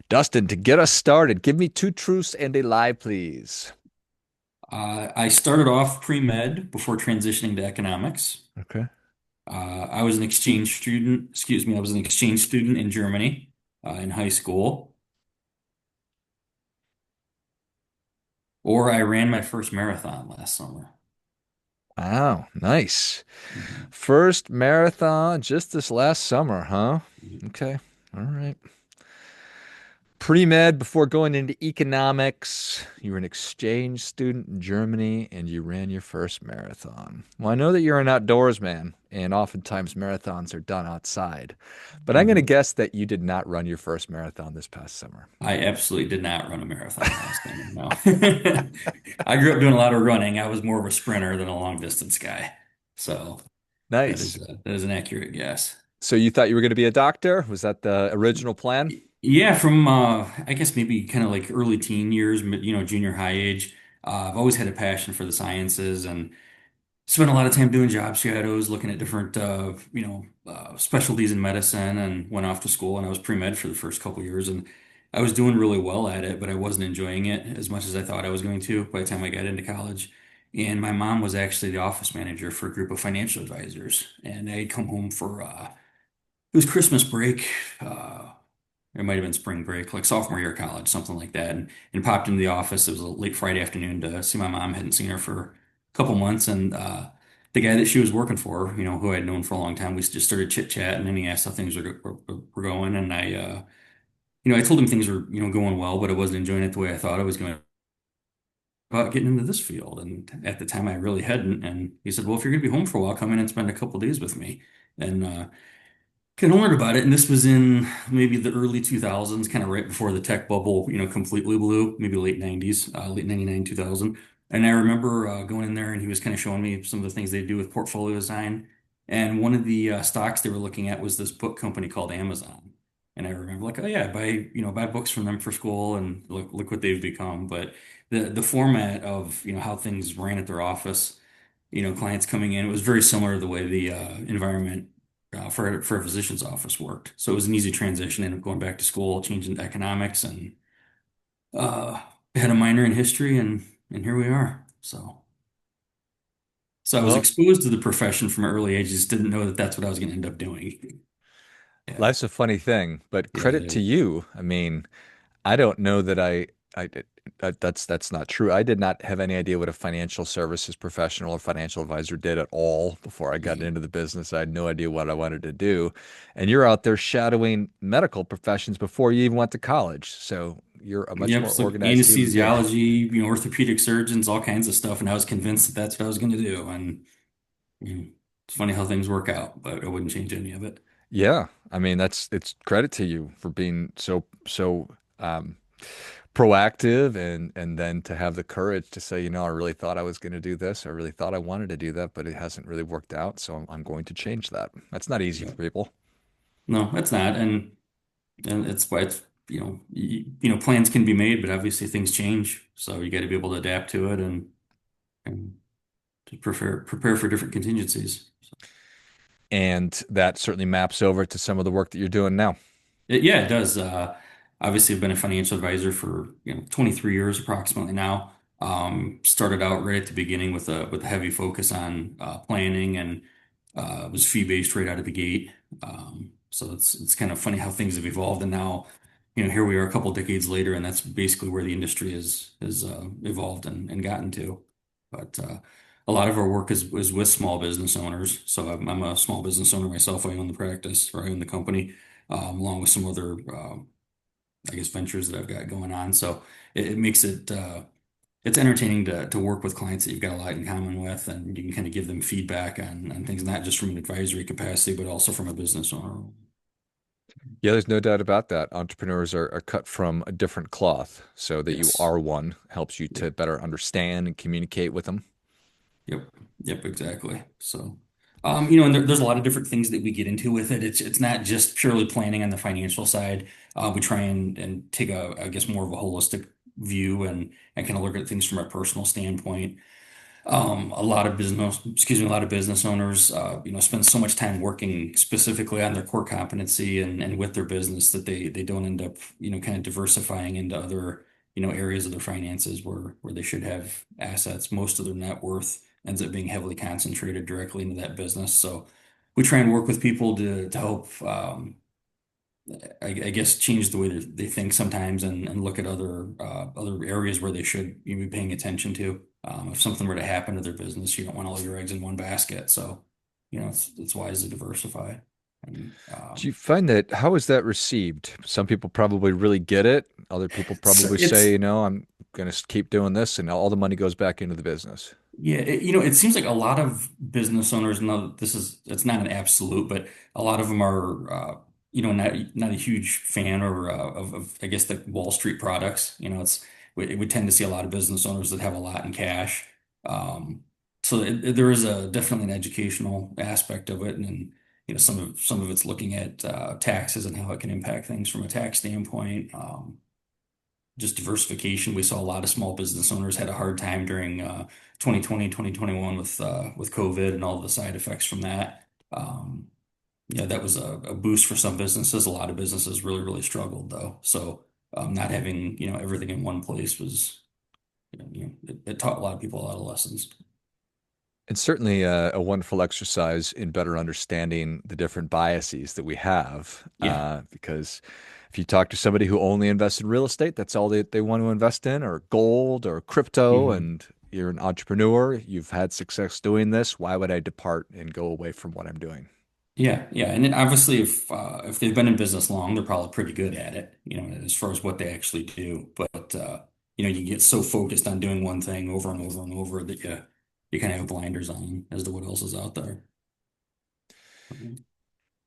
Dustin, to get us started, give me two truths and a lie, please. I started off pre-med before transitioning to economics. Okay. I was an exchange student, excuse me, I was an exchange student in Germany in high school, or I ran my first marathon last summer. Wow, nice. Mhm. First marathon just this last summer, huh? Okay. All right. Pre-med before going into economics. You were an exchange student in Germany and you ran your first marathon. Well, I know that you're an outdoors man, and oftentimes marathons are done outside. But I'm going to Mhm. guess that you did not run your first marathon this past summer. I absolutely did not run a marathon last summer, no. I grew up doing a lot of running. I was more of a sprinter than a long distance guy. So Nice. that is an accurate guess. So you thought you were going to be a doctor? Was that the original plan? Yeah, from I guess maybe kind of like early teen years, junior high age. I've always had a passion for the sciences and spent a lot of time doing job shadows, looking at different specialties in medicine, and went off to school. And I was pre-med for the first couple years, and I was doing really well at it, but I wasn't enjoying it as much as I thought I was going to by the time I got into college. And my mom was actually the office manager for a group of financial advisors, and I had come home for it was Christmas break. It might have been spring break, like sophomore year of college, something like that, and popped into the office. It was a late Friday afternoon to see my mom. Hadn't seen her for a couple months, and the guy that she was working for, who I'd known for a long time, we just started chit chatting, and he asked how things were going, and I told him things were, going well, but I wasn't enjoying it the way I thought I was going about getting into this field. And at the time, I really hadn't. And he said, "Well, if you're going to be home for a while, come in and spend a couple days with me." And kind of learned about it, and this was in maybe the early 2000s, kind of right before the tech bubble, completely blew, maybe late 90s, late 99, 2000. And I remember going in there and he was kind of showing me some of the things they do with portfolio design. And one of the stocks they were looking at was this book company called Amazon. And I remember like, oh yeah, buy books from them for school and look what they've become. But the format of, how things ran at their office, clients coming in. It was very similar to the way the environment for a physician's office worked. So it was an easy transition and going back to school, changing to economics, and uh, had a minor in history, and here we are. So I was Well, exposed to the profession from an early age. Just didn't know that that's what I was going to end up doing. Yeah, life's a funny thing, but yeah, it credit to is. you. I mean, I don't know that I did, that's not true. I did not have any idea what a financial services professional or financial advisor did at all before I got Yeah. into the business. I had no idea what I wanted to do. And you're out there shadowing medical professions before you even went to college. So you're a much Yep. more So organized human being. anesthesiology, orthopedic surgeons, all kinds of stuff, and I was convinced that that's what I was going to do. And it's funny how things work out, but I wouldn't change any of it. Yeah. I mean, it's credit to you for being so um proactive and then to have the courage to say, I really thought I was going to do this. I really thought I wanted to do that, but it hasn't really worked out. So I'm going to change that. That's not easy Yeah. for people. No, that's not. And it's why it's, plans can be made, but obviously things change. So you got to be able to adapt to it and to prepare for different contingencies. And that certainly maps over to some of the work that you're doing now. Yeah, it does. Obviously, I've been a financial advisor for 23 years approximately now. Started out right at the beginning with a heavy focus on planning and was fee based right out of the gate. So it's kind of funny how things have evolved, and now here we are a couple decades later, and that's basically where the industry is evolved and gotten to. But a lot of our work is with small business owners. So I'm a small business owner myself. I own the practice, or I own the company along with some other, I guess, ventures that I've got going on. So it makes it's entertaining to work with clients that you've got a lot in common with, and you can kind of give them feedback on things, not just from an advisory capacity, but also from a business owner. Yeah, there's no doubt about that. Entrepreneurs are cut from a different cloth. So that you Yes. are one helps you Yep. to better understand and communicate with them. Yep. Yep. Exactly. So, and there's a lot of different things that we get into with it. It's not just purely planning on the financial side. We try and take I guess, more of a holistic view and kind of look at things from a personal standpoint. A lot of a lot of business owners, spend so much time working specifically on their core competency and with their business that they don't end up, kind of diversifying into other, areas of their finances where they should have assets. Most of their net worth ends up being heavily concentrated directly into that business. So we try and work with people to help, I guess change the way they think sometimes and look at other areas where they should be paying attention to. If something were to happen to their business, you don't want all your eggs in one basket. So, it's wise to diversify. And Do you find that how is that received? Some people probably really get it. Other people so probably say, it's I'm going to keep doing this, and all the money goes back into the business. Yeah, it seems like a lot of business owners, no, it's not an absolute, but a lot of them are, not a huge fan or of, I guess, the Wall Street products. We tend to see a lot of business owners that have a lot in cash. Um, so there is definitely an educational aspect of it, and some of it's looking at taxes and how it can impact things from a tax standpoint. Just diversification. We saw a lot of small business owners had a hard time during 2020, 2021 with COVID and all the side effects from that. Um, yeah, that was a boost for some businesses. A lot of businesses really, really struggled though. So not having, everything in one place was, it taught a lot of people a lot of lessons. It's certainly a wonderful exercise in better understanding the different biases that we have. Yeah. Because if you talk to somebody who only invests in real estate, that's all they want to invest in, or gold or crypto, hmm and you're an entrepreneur, you've had success doing this, why would I depart and go away from what I'm doing? Yeah, yeah, and then obviously, if they've been in business long, they're probably pretty good at it, as far as what they actually do. But you get so focused on doing one thing over and over and over that you kind of have blinders on as to what else is out there.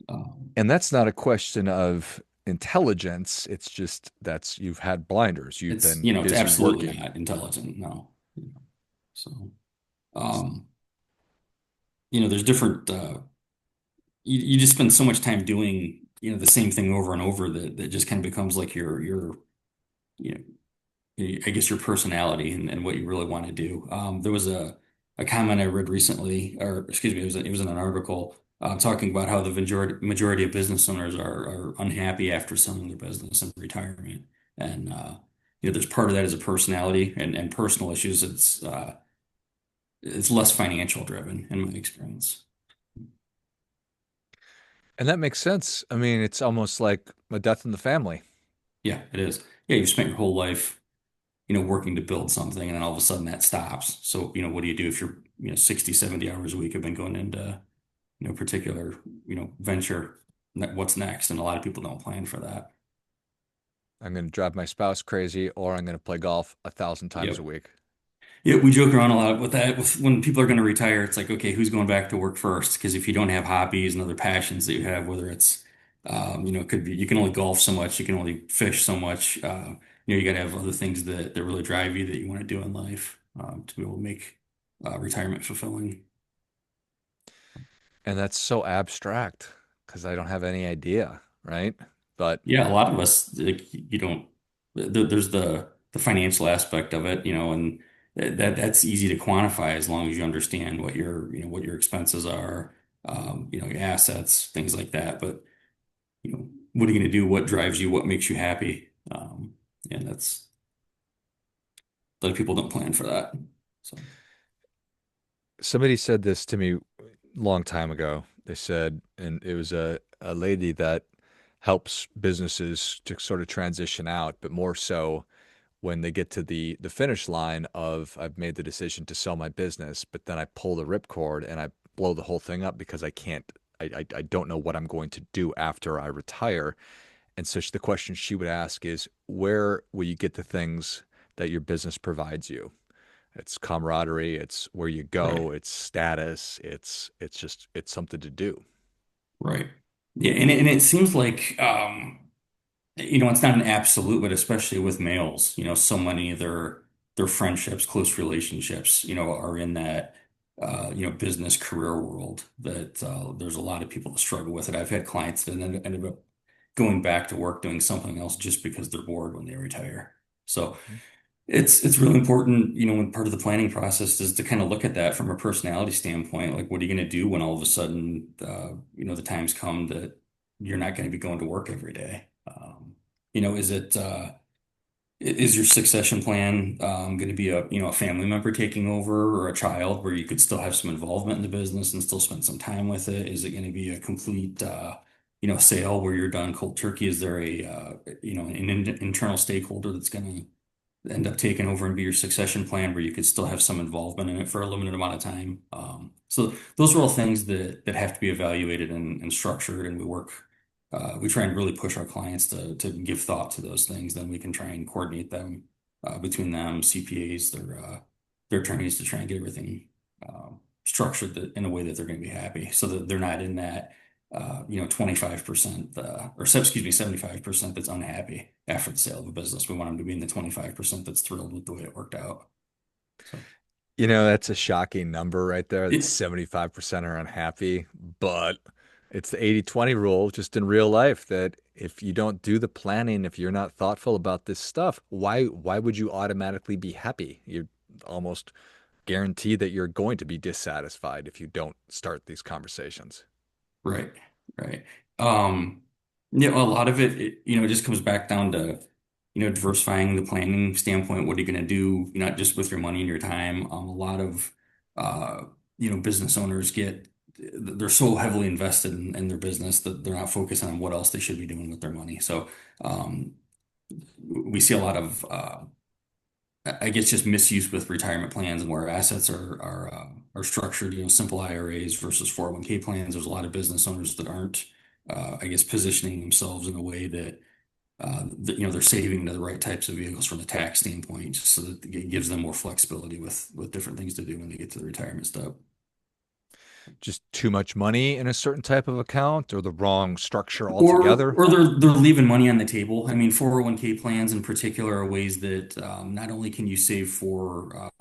Um, And that's not a question of intelligence. It's just that's you've had blinders. You've it's been it's busy absolutely working. not intelligent, no. So um, there's different. You just spend so much time doing the same thing over and over that just kind of becomes like your you know I guess your personality and what you really want to do. There was a comment I read recently, or excuse me, it was in an article talking about how the majority of business owners are unhappy after selling their business in retirement, and there's part of that is a personality and personal issues. It's less financial driven in my experience. And that makes sense. I mean, it's almost like a death in the family. Yeah, it is. Yeah, you've spent your whole life working to build something and then all of a sudden that stops. So, what do you do if you're, 60, 70 hours a week have been going into, particular, venture? What's next? And a lot of people don't plan for that. I'm going to drive my spouse crazy, or I'm going to play golf 1,000 times a Yep. week. Yeah, we joke around a lot with that. With when people are going to retire, it's like, okay, who's going back to work first? Because if you don't have hobbies and other passions that you have, whether it's, it could be you can only golf so much, you can only fish so much. You got to have other things that really drive you that you want to do in life to be able to make retirement fulfilling. And that's so abstract because I don't have any idea, right? But Yeah, a lot of us, like, you don't. There's the financial aspect of it, and that's easy to quantify as long as you understand what your expenses are, your assets, things like that. But what are you going to do? What drives you? What makes you happy? And that's a lot of people don't plan for that. So somebody said this to me a long time ago. They said, and it was a lady that helps businesses to sort of transition out, but more so when they get to the finish line of I've made the decision to sell my business, but then I pull the ripcord and I blow the whole thing up because I can't I don't know what I'm going to do after I retire. And so the question she would ask is, where will you get the things that your business provides you? It's camaraderie, it's where you right, go, it's status, it's just it's something to do. right, yeah, and it seems like it's not an absolute, but especially with males, so many of their friendships, close relationships, are in that business career world that there's a lot of people that struggle with it. I've had clients that ended up going back to work doing something else just because they're bored when they retire. So It's really important, when part of the planning process is to kind of look at that from a personality standpoint. Like, what are you going to do when all of a sudden, the times come that you're not going to be going to work every day? Is it is your succession plan going to be a family member taking over or a child where you could still have some involvement in the business and still spend some time with it? Is it going to be a complete sale where you're done cold turkey? Is there an internal stakeholder that's going to end up taking over and be your succession plan where you could still have some involvement in it for a limited amount of time. So those are all things that have to be evaluated and structured, and we try and really push our clients to give thought to those things. Then we can try and coordinate them between them, CPAs, their attorneys to try and get everything structured in a way that they're going to be happy, so that they're not in that 25% excuse me, 75% that's unhappy after the sale of a business. We want them to be in the 25% that's thrilled with the way it worked out. So That's a shocking number right there. That it, 75% are unhappy, but it's the 80/20 rule just in real life that if you don't do the planning, if you're not thoughtful about this stuff, why would you automatically be happy? You're almost guaranteed that you're going to be dissatisfied if you don't start these conversations. right, right. Um, a lot of it just comes back down to, diversifying the planning standpoint. What are you going to do, not just with your money and your time? A lot of, uh, business owners they're so heavily invested in their business that they're not focused on what else they should be doing with their money. So, um, we see a lot of, I guess, just misuse with retirement plans and where assets are structured, simple IRAs versus 401(k) plans. There's a lot of business owners that aren't, I guess, positioning themselves in a way that they're saving to the right types of vehicles from a tax standpoint, just so that it gives them more flexibility with different things to do when they get to the retirement step. Just too much money in a certain type of account or the wrong structure Or altogether. or they're leaving money on the table. I mean, 401(k) plans in particular are ways that not only can you save for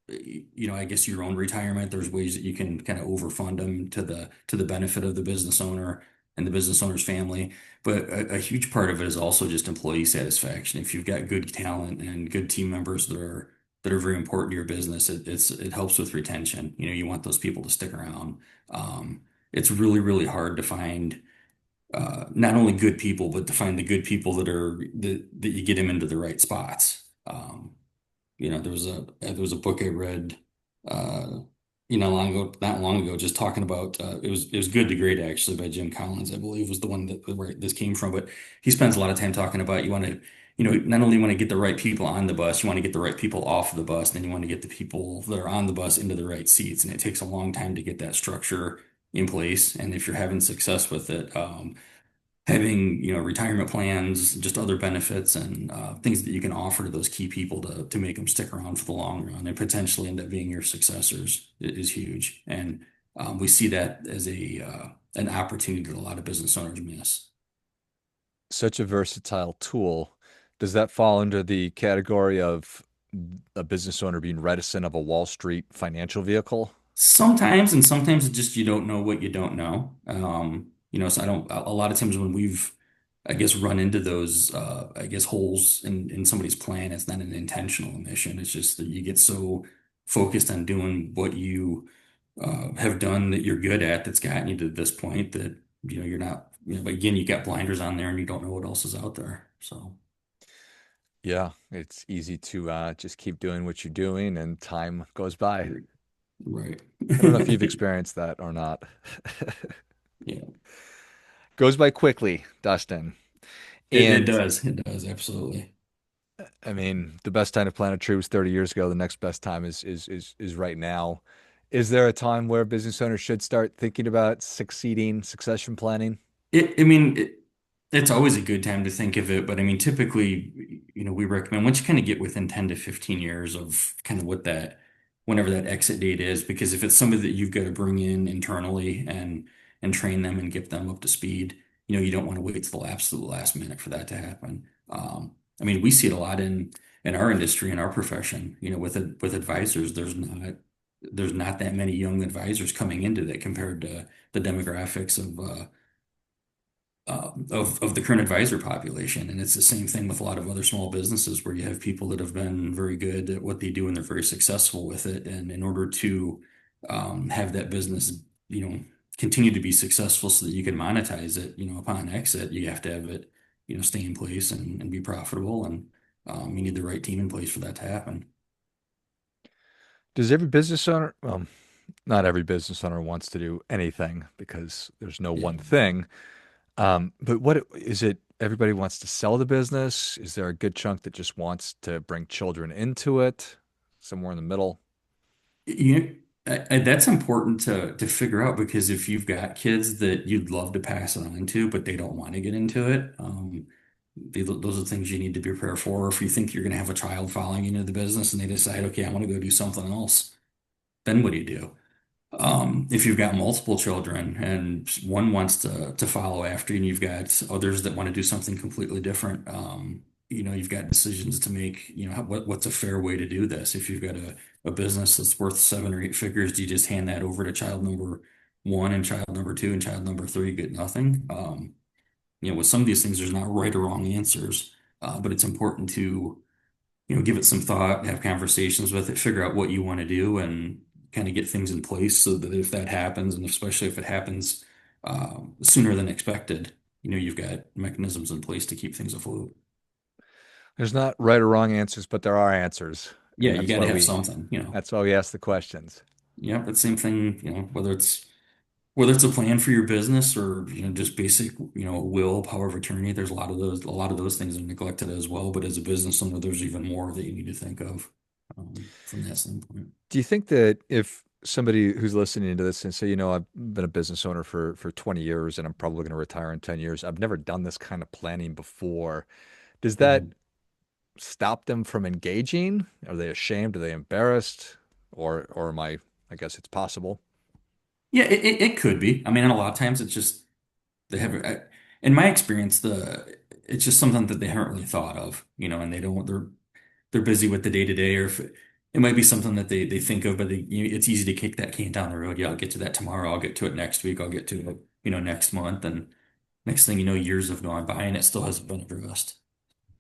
I guess your own retirement. There's ways that you can kind of overfund them to the benefit of the business owner and the business owner's family. But a huge part of it is also just employee satisfaction. If you've got good talent and good team members that are very important to your business, it helps with retention. You want those people to stick around. It's really, really hard to find not only good people, but to find the good people that you get them into the right spots. There was a book I read, uh, not long ago, just talking about it was Good to Great actually by Jim Collins, I believe was the one that where this came from. But he spends a lot of time talking about you want to, not only want to get the right people on the bus, you want to get the right people off the bus, then you want to get the people that are on the bus into the right seats, and it takes a long time to get that structure in place. And if you're having success with it, having retirement plans, just other benefits and things that you can offer to those key people to make them stick around for the long run and potentially end up being your successors is huge. And we see that as an opportunity that a lot of business owners miss. Such a versatile tool. Does that fall under the category of a business owner being reticent of a Wall Street financial vehicle? Sometimes, and sometimes it's just you don't know what you don't know. So I don't, a lot of times when we've, I guess, run into those, I guess, holes in somebody's plan, it's not an intentional omission. It's just that you get so focused on doing what you have done that you're good at that's gotten you to this point that, you're not, but again, you got blinders on there and you don't know what else is out there. So, Yeah, it's easy to just keep doing what you're doing and time goes by. right. I don't know if you've experienced that or not. Yeah, Goes by quickly, Dustin. it And does. It does. Absolutely. I mean, the best time to plant a tree was 30 years ago. The next best time is right now. Is there a time where business owners should start thinking about succession planning? I mean, it's always a good time to think of it, but I mean, typically, we recommend once you kind of get within 10 to 15 years of kind of whenever that exit date is, because if it's somebody that you've got to bring in internally and train them and get them up to speed, you don't want to wait to the absolute last minute for that to happen. I mean, we see it a lot in our industry, in our profession, with advisors, there's not that many young advisors coming into that compared to the demographics of the current advisor population. And it's the same thing with a lot of other small businesses where you have people that have been very good at what they do and they're very successful with it. And in order to have that business, you know, continue to be successful so that you can monetize it, you know, upon exit, you have to have it, you know, stay in place and be profitable. And you need the right team in place for that to happen. Does every business owner, well, not every business owner wants to do anything because there's no Yeah. one thing. But what is it? Everybody wants to sell the business. Is there a good chunk that just wants to bring children into it? Somewhere in the middle. You know, that's important to figure out because if you've got kids that you'd love to pass it on to, but they don't want to get into it, those are things you need to be prepared for. Or if you think you're going to have a child following you into the business and they decide, okay, I want to go do something else, then what do you do? If you've got multiple children and one wants to follow after you and you've got others that want to do something completely different, you know, you've got decisions to make, you know, what's a fair way to do this? If you've got a business that's worth 7 or 8 figures, do you just hand that over to child number one and child number two and child number three get nothing? You know, with some of these things, there's not right or wrong answers, but it's important to you know, give it some thought, have conversations with it, figure out what you want to do, and kind of get things in place so that if that happens, and especially if it happens sooner than expected, you know, you've got mechanisms in place to keep things afloat. There's not right or wrong answers, but there are answers, Yeah, and you got to have something, you know. that's why we ask the questions. Yeah, but same thing, you know, whether it's a plan for your business or you know just basic you know will power of attorney. There's a lot of those things are neglected as well. But as a business owner, there's even more that you need to think of from that standpoint. Do you think that if somebody who's listening to this and say, you know, I've been a business owner for 20 years and I'm probably going to retire in 10 years, I've never done this kind of planning before, does that Mhm. stop them from engaging? Are they ashamed? Are they embarrassed? Or am I guess it's possible. Yeah, it could be. I mean, and a lot of times it's just they have, in my experience, it's just something that they haven't really thought of, you know, and they're busy with the day to day, or if it might be something that they think of, but you know, it's easy to kick that can down the road. Yeah, I'll get to that tomorrow. I'll get to it next week. I'll get to it, you know, next month, and next thing you know, years have gone by and it still hasn't been addressed.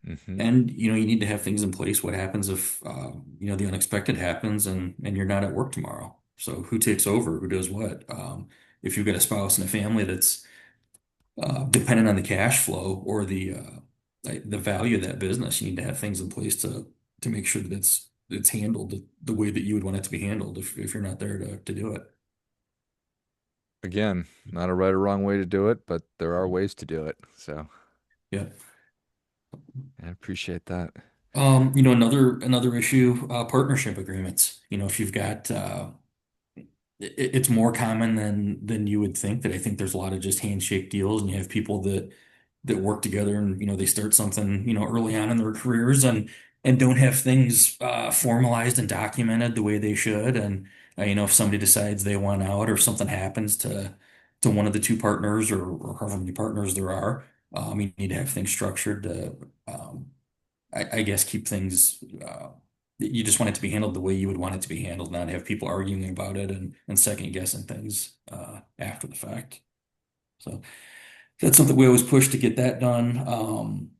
Hmm. And you know, you need to have things in place. What happens if you know the unexpected happens and you're not at work tomorrow? So who takes over? Who does what? If you've got a spouse and a family that's dependent on the cash flow or the value of that business, you need to have things in place to make sure that it's handled the way that you would want it to be handled if you're not there to do it. Again, not a right or wrong way to do it, but there are ways to do it. So Yeah. I appreciate that. You know, another issue, partnership agreements. You know, if you've got it's more common than you would think that I think there's a lot of just handshake deals and you have people that work together and you know they start something you know early on in their careers and don't have things formalized and documented the way they should and you know if somebody decides they want out or if something happens to one of the two partners or however many partners there are you need to have things structured to um, I guess keep things you just want it to be handled the way you would want it to be handled, not have people arguing about it and second guessing things after the fact. So that's something we always push to get that done.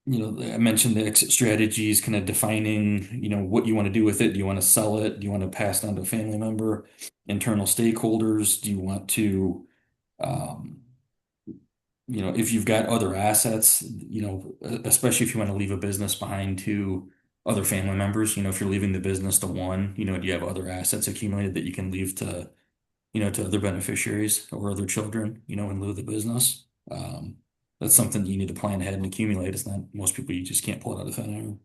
You know, I mentioned the exit strategies, kind of defining, you know, what you want to do with it. Do you want to sell it? Do you want to pass it on to a family member, internal stakeholders? Do you want to um, you know, if you've got other assets, you know, especially if you want to leave a business behind to other family members, you know, if you're leaving the business to one, you know, do you have other assets accumulated that you can leave to, you know, to other beneficiaries or other children, you know, in lieu of the business? That's something you need to plan ahead and accumulate. It's not most people, you just can't pull it out of thin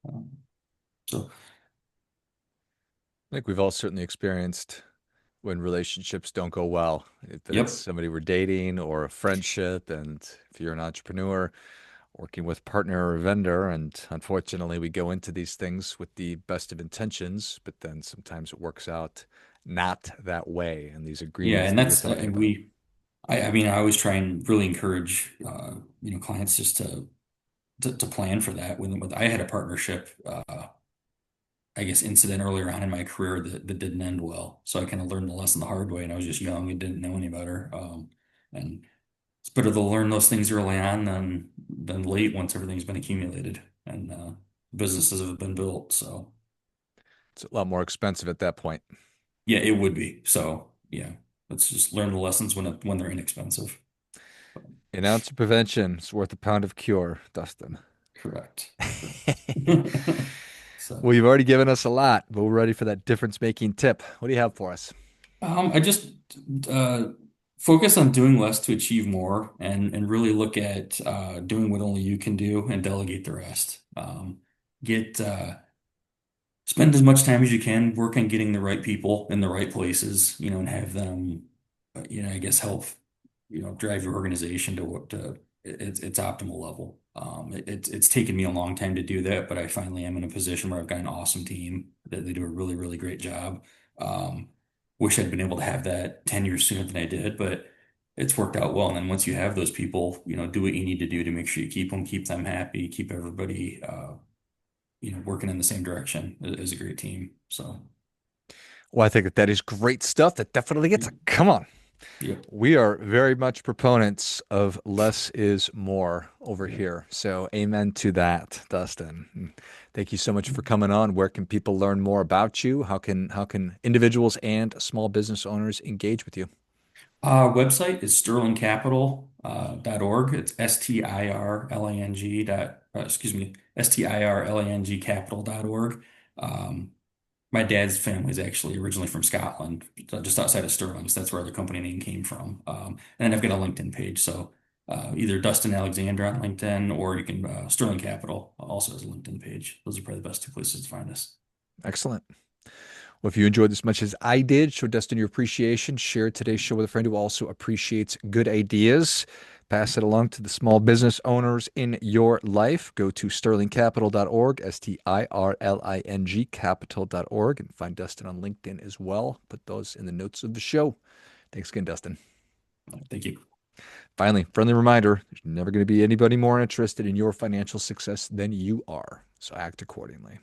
air. So, I think we've all certainly experienced when relationships don't go well, that it's yep. somebody we're dating or a friendship. And if you're an entrepreneur, working with partner or vendor, and unfortunately we go into these things with the best of intentions, but then sometimes it works out not that way. And these Yeah. agreements And that you're that's, talking and about. I mean, I always try and really encourage, you know, clients just to plan for that. When I had a partnership, I guess, incident earlier on in my career that didn't end well. So I kind of learned the lesson the hard way, and I was just young and didn't know any better. And it's better to learn those things early on than late once everything's been accumulated and businesses have been built. So It's a lot more expensive at that point. yeah, it would be. So yeah, let's just learn the lessons when they're inexpensive. An ounce of prevention is worth a pound of cure, Dustin. Correct. So Well, you've already given us a lot, but we're ready for that difference-making tip. What do you have for us? I just uh, focus on doing less to achieve more, and really look at doing what only you can do and delegate the rest. Get Spend as much time as you can work on getting the right people in the right places, and have them, I guess help, drive your organization to what to its optimal level. It's taken me a long time to do that, but I finally am in a position where I've got an awesome team that they do a really, really great job. Um, Wish I'd been able to have that 10 years sooner than I did, but it's worked out well. And then once you have those people, do what you need to do to make sure you keep them happy, keep everybody, working in the same direction as a great team. So, Well, I think that that is great stuff. That definitely gets yeah, a come on. yep, We are very much proponents of less is more over yep. here. So, amen to that, Dustin. And thank you so much for coming on. Where can people learn more about you? How can individuals and small business owners engage with you? Website is sterlingcapital.org. It's STIRLANG STIRLANG capital.org. Um, my dad's family is actually originally from Scotland, so just outside of Stirling. So that's where the company name came from. And then I've got a LinkedIn page. So either Dustin Alexander on LinkedIn, or you can Stirling Capital also has a LinkedIn page. Those are probably the best two places to find us. Excellent. Well, if you enjoyed this much as I did, show Dustin your appreciation. Share today's show with a friend who also appreciates good ideas. Pass it along to the small business owners in your life. Go to sterlingcapital.org, STIRLING capital.org, and find Dustin on LinkedIn as well. Put those in the notes of the show. Thanks again, Dustin. Thank you. Finally, friendly reminder, there's never going to be anybody more interested in your financial success than you are. So act accordingly.